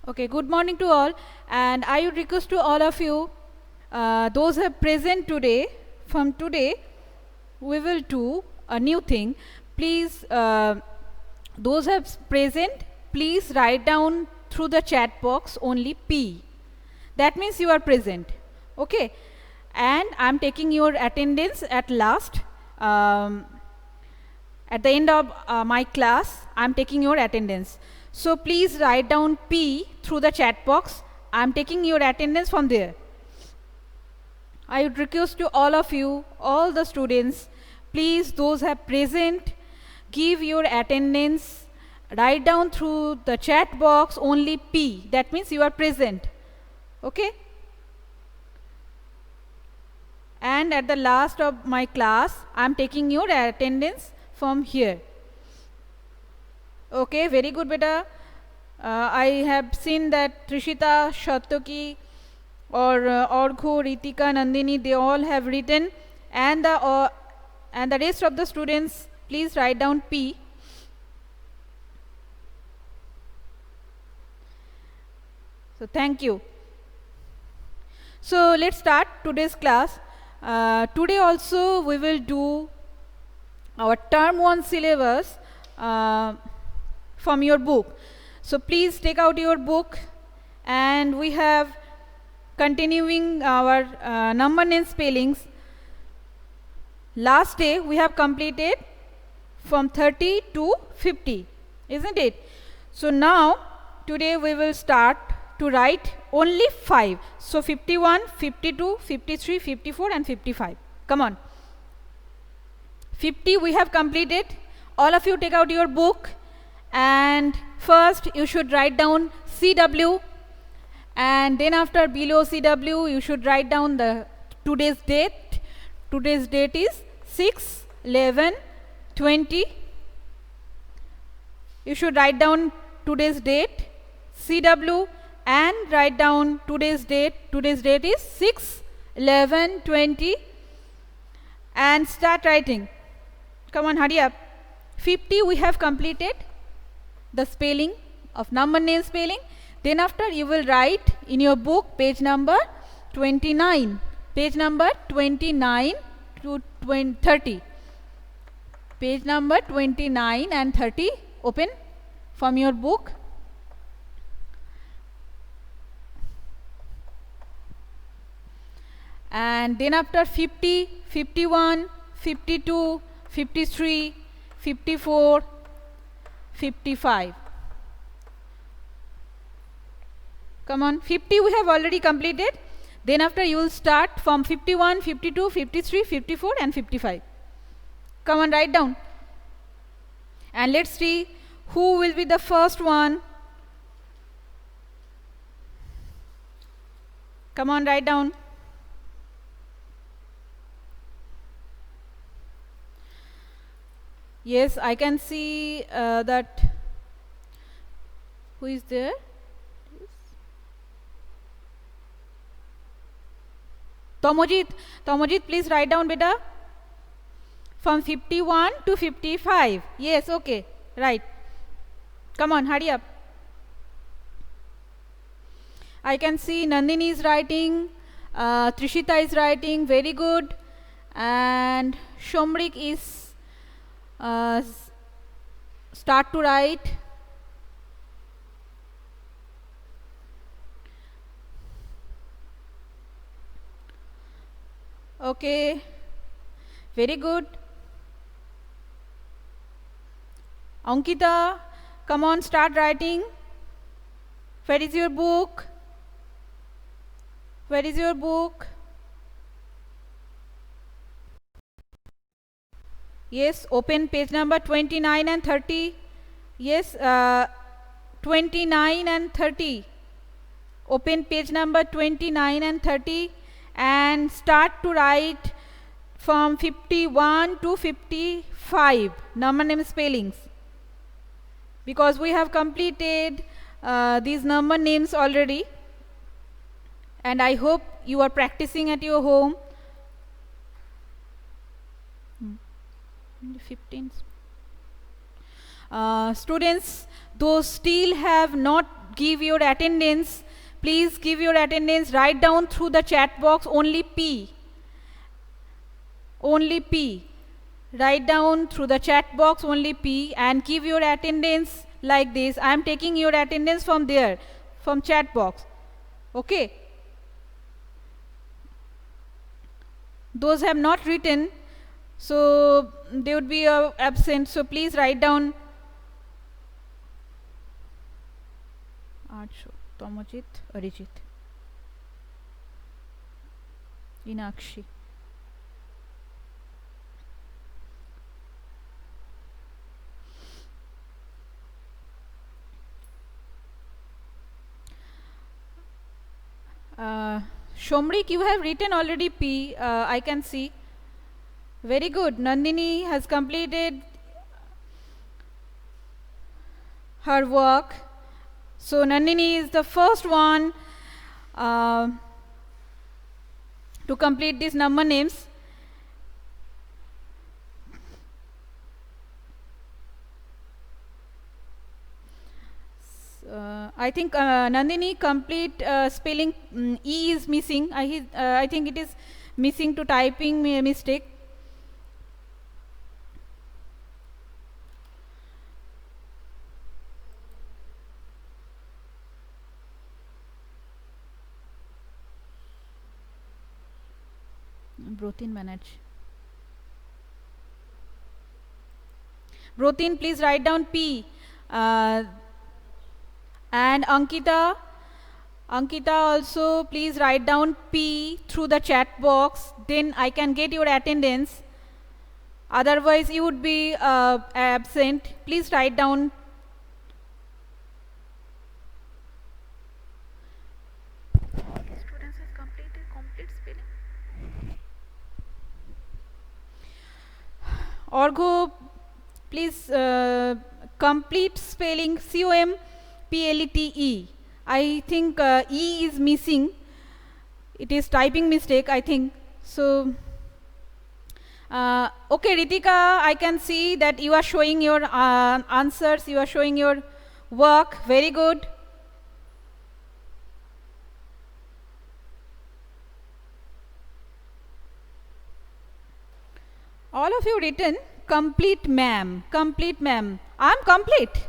Okay, good morning to all, and I would request to all of you, those who are present today, from today, we will do a new thing. Please, those who are present, please write down through the chat box only P. That means you are present. Okay, and I'm taking your attendance at last. At the end of my class, I'm taking your attendance. So please write down P through the chat box. I'm taking your attendance from there. I would request to all of you, all the students, please, those who are present, give your attendance. Write down through the chat box only P. That means you are present. Okay? And at the last of my class, I'm taking your attendance from here. Okay, very good, beta. I have seen that Trishita, Shattoki, or Orgho, Ritika, Nandini, they all have written, and the rest of the students, please write down P. So thank you. So let's start today's class. Today also we will do our term 1 syllabus from your book. So please take out your book, and we have continuing our number name spellings. Last day we have completed from 30 to 50, isn't it? So now today we will start to write only 5. So 51, 52, 53, 54 and 55. Come on. 50 we have completed. All of you take out your book, and first you should write down CW, and then after below CW you should write down the today's date. Today's date is 6/11/20. You should write down today's date, CW, and write down today's date. Today's date is 6/11/20, and start writing. Come on, hurry up. 50 we have completed the spelling of number name spelling. Then after you will write in your book page number 29. Page number 29 to 30. Page number 29 and 30. Open from your book. And then after 50, 51, 52, 53, 54, 55. Come on, 50 we have already completed. Then after you will start from 51, 52, 53, 54 and 55. Come on, write down. And let's see who will be the first one. Come on, write down. Yes, I can see that. Who is there? Tomojit, please write down, beta. From 51 to 55. Yes, okay, right. Come on, hurry up. I can see Nandini is writing, Trishita is writing, very good. And Shomrik is start to write. Okay, very good. Ankita, come on, start writing. Where is your book? Where is your book? Yes, open page number 29 and 30. Yes, 29 and 30. Open page number 29 and 30 and start to write from 51 to 55 number name spellings, because we have completed these number names already, and I hope you are practicing at your home. 15 students, those still have not give your attendance, please give your attendance, write down through the chat box only P. Only P. Write down through the chat box only P and give your attendance like this. I am taking your attendance from there, from chat box. Okay. Those have not written, so they would be absent. So please write down. Archo, Tomojit, Arijit, Inakshi. Shomrik, you have written already P. I can see. Very good. Nandini has completed her work. So Nandini is the first one to complete these number names. I think Nandini complete spelling E is missing. I think it is missing to typing mistake. Brotin manage. Brotin, please write down P. And Ankita also please write down P through the chat box, then I can get your attendance. Otherwise you would be absent. Please write down. All students have completed complete spelling. Orgo, please complete spelling COMPLETE. I think E is missing. It is typing mistake, I think. So, okay, Ritika, I can see that you are showing your answers, you are showing your work. Very good. All of you written complete ma'am, complete ma'am. I am complete.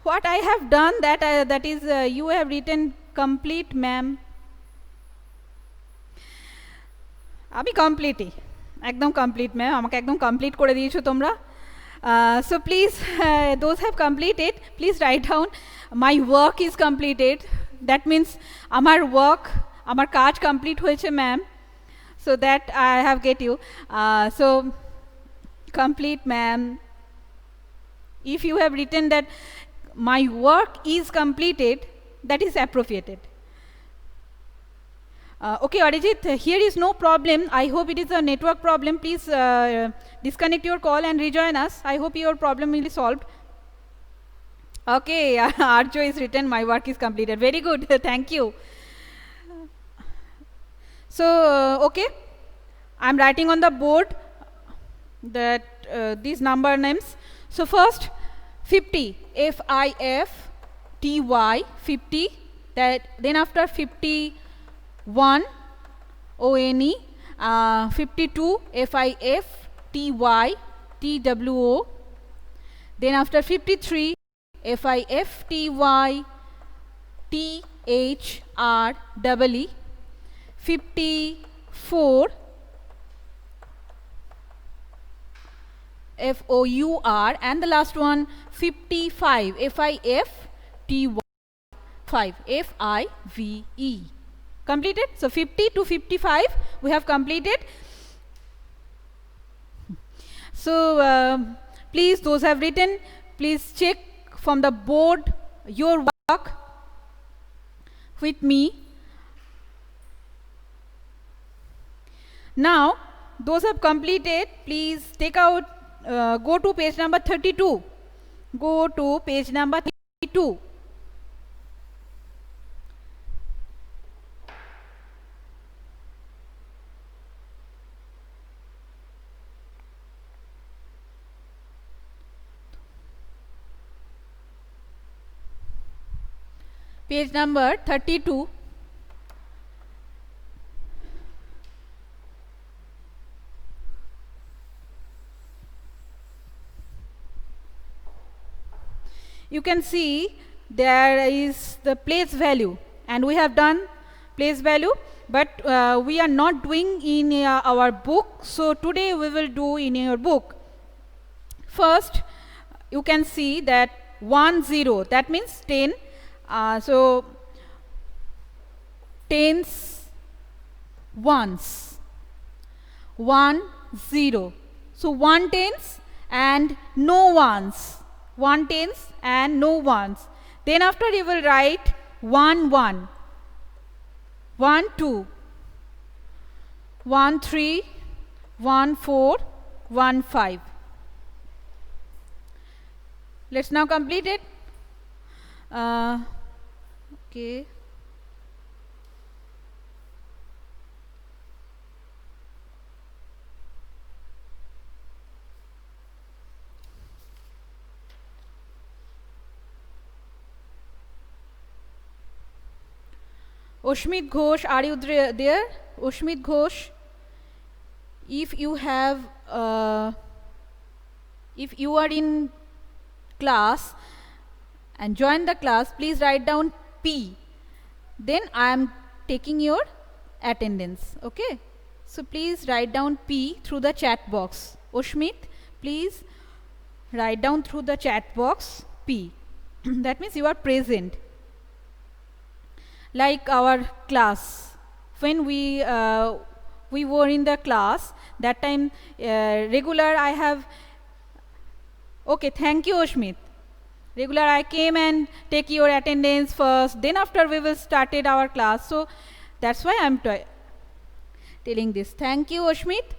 What I have done that is you have written complete ma'am. আমি কমপ্লিটই একদম complete ma'am আমাকে একদম complete করে দিয়েছো তোমরা so please those have completed please write down my work is completed that means আমার work আমার কাজ কমপ্লিট হয়েছে ma'am so that I have get you so complete ma'am if you have written that my work is completed, that is appropriated. Okay, Arijit, here is no problem. I hope it is a network problem. Please disconnect your call and rejoin us. I hope your problem will be solved. Okay, Arjo is written, my work is completed. Very good, thank you. So, okay, I am writing on the board that these number names. So first, 50, F-I-F-T-Y, 50, that then after 51, O-N-E, 52, F-I-F-T-Y, T-W-O, then after 53, F-I-F-T-Y, T-H-R-E-E, 54, F-O-U-R, and the last one 55, F-I-F-T-Y, 5, F-I-V-E. Completed? So 50 to 55 we have completed. So please, those have written, please check from the board your work with me. Now those have completed, please take out go to page number 32. Go to page number 32. Page number 32. You can see there is the place value, and we have done place value, but we are not doing in our book, so today we will do in your book. First, you can see that 1 0, that means 10. So tens ones, 1 0. So 1 tens and no ones, 1 tens and no ones. Then after you will write 1 1, 1 2, 1 3, 1 4, 1 5. Let's now complete it. Okay. Ushmit Ghosh, are you there? Ushmit Ghosh, if you have, if you are in class and join the class, please write down P. Then I am taking your attendance. Okay. So please write down P through the chat box. Ushmit, please write down through the chat box P. That means you are present. Like our class, when we were in the class, that time regular I have. Okay, thank you, Ushmit. Regular I came and take your attendance first, then after we will started our class. So that's why I'm telling this. Thank you, Ushmit.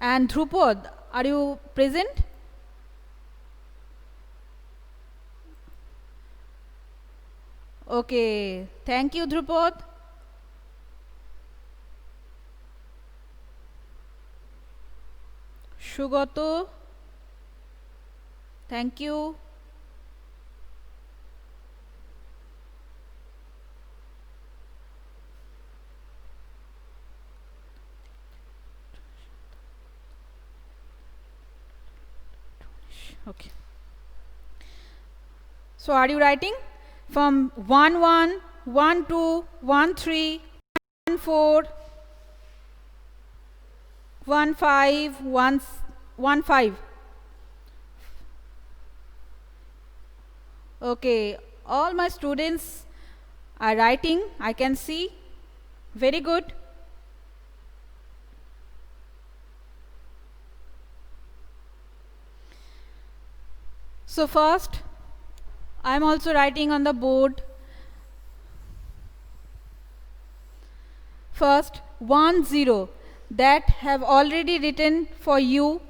And Dhrupad, are you present? Okay, thank you, Dhrupad. Shugoto, thank you. Okay. So are you writing from 1 1, 1 2, 1 3, 1 4, 1 5, 1 5? Okay, all my students are writing, I can see. Very good. So first, I am also writing on the board. First, 1 0, that have already written for you.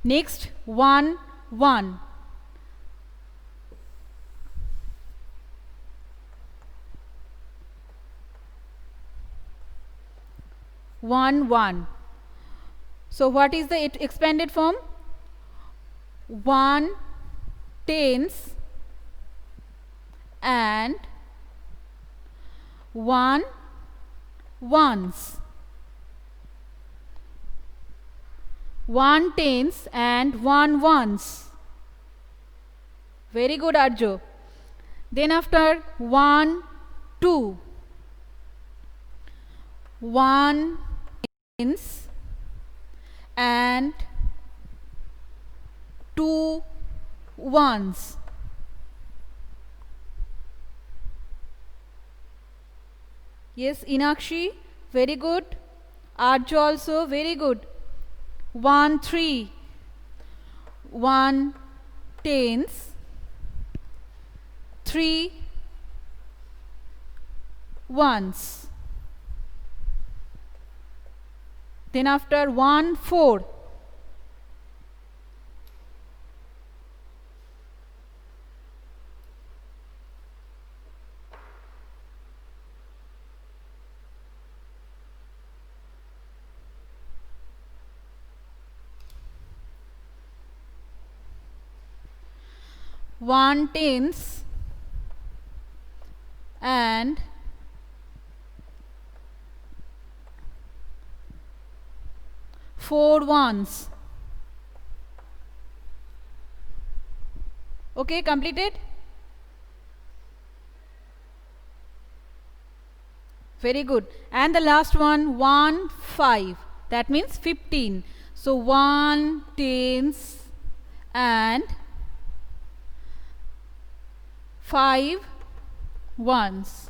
Next, 1 1. One one. So what is the expanded form? 1 tens and 1 ones. 1 tens and 1 ones. Very good, Arjo. Then after 1 2. 1 tens and 2 ones. Yes, Inakshi, very good. Arjo also, very good. 1 3, 1 tens, 3 ones. Then after 1 4. 1/10 and 4 ones. Okay, completed? Very good. And the last one, 1 5, that means 15. So 1/10 and 5 ones.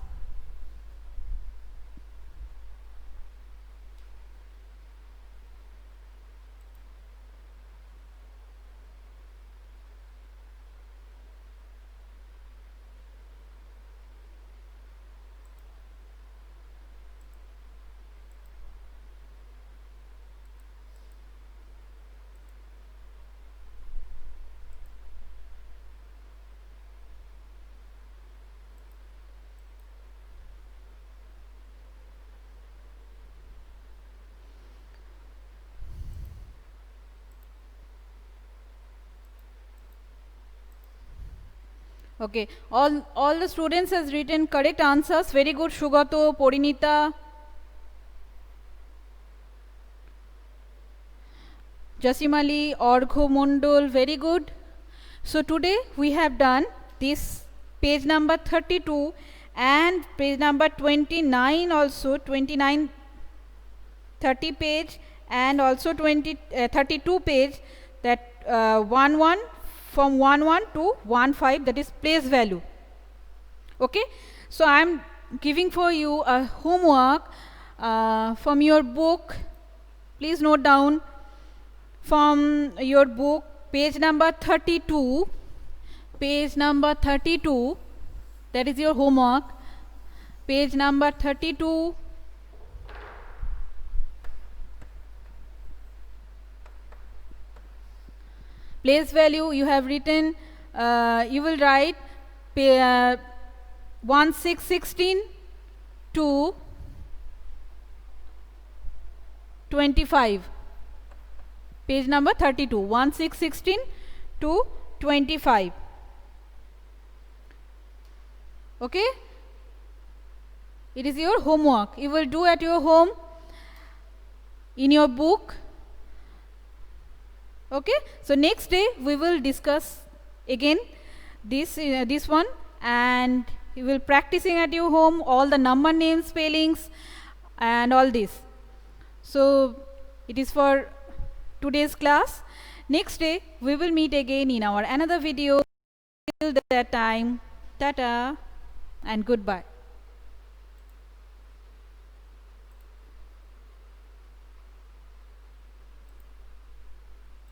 Okay, all the students has written correct answers. Very good, Sugato, Porinita, Jasimali, Orgho Mondol, very good. So today we have done this page number 32 and page number 29 also, 29 30 page and also 32 page, that 1 from 1 to 1 that is place value. Okay, so I am giving for you a homework from your book. Please note down from your book page number 32, page number 32, that is your homework, page number 32. Place value you have written, you will write 1616 to 25. Page number 32, 1616 to 25. Okay? It is your homework. You will do at your home in your book. Okay, so next day we will discuss again this one, and you will practicing at your home all the number names, spellings and all this. So it is for today's class. Next day we will meet again in our another video. Till that time, tata and goodbye.